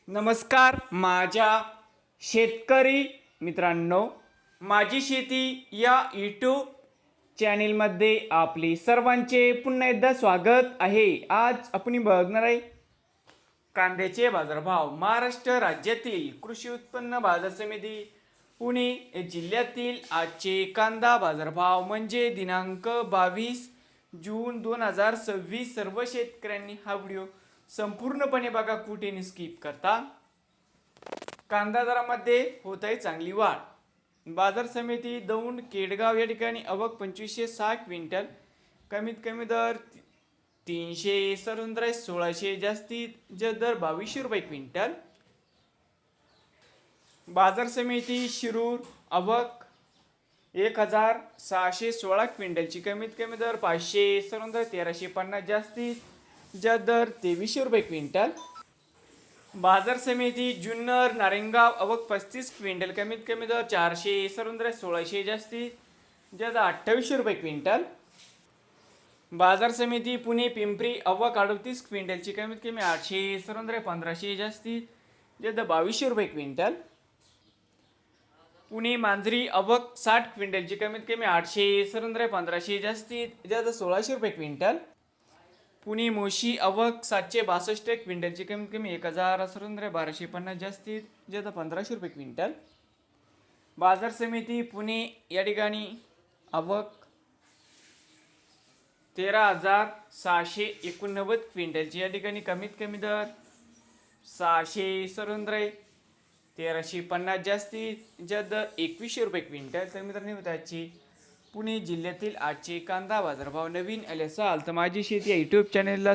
नमस्कार माझ्या शेतकरी मित्रांनो, माझी शेती या यूट्यूब चॅनेलमध्ये आपले सर्वांचे पुन्हा एकदा स्वागत आहे। आज आपण बघणार आहे कांद्याचे बाजारभाव। महाराष्ट्र राज्यातील कृषी उत्पन्न बाजार समिती पुणे जिल्ह्यातील आजचे कांदा बाजारभाव म्हणजे दिनांक 22 जून 2026। सर्व शेतकऱ्यांनी हा व्हिडिओ संपूर्णपणे बघा, कुठे स्किप करता। कांदा दरामध्ये होत आहे चांगली वाढ। बाजार समिती दौंड केडगाव या ठिकाणी आवक 2560 क्विंटल, कमीत कमी दर 300, सर्वोच्च 1600, जास्तीत जास्त दर 2200 रुपये क्विंटल। बाजार समिती शिरूर आवक 1616 क्विंटलची, कमीत कमी दर 500, सर्वोच्च 1350, जास्तीत जास्त दर 2300 रुपये क्विंटल। बाजार समिती जुन्नर नारायणगाव आवक 35 क्विंटल, कमीत कमी दर 400, सर्वोच्च 1600, जास्तीत जास्त 2800 रुपये क्विंटल। बाजार समिती पुणे पिंपरी आवक 38 क्विंटलची, कमीत कमी 800, सर्वोच्च 1500, जास्तीत जास्त 2200 रुपये क्विंटल। पुणे मांजरी आवक 60 क्विंटलची, कमीत कमी 800, सर्वोच्च 1500, जास्तीत जास्त 1600 रुपये क्विंटल। पुणे मोशी आवक 762 क्विंटलची, कमीत कमी 1000, सर्वोच्च 1250, जास्तीत जास्त 1500 रुपये क्विंटल। बाजार समिती पुणे या ठिकाणी आवक 13689 क्विंटलची, या ठिकाणी कमीत कमी दर 600, सर्वोच्च 1350, जास्तीत जास्त दर 2100 रुपये क्विंटल। तर मित्रांनो, त्याची पुणे जिल्ह्यातील आजचे कांदा बाजारभाव। नवीन आले असाल तर माझी शेती या यूट्यूब चॅनेलला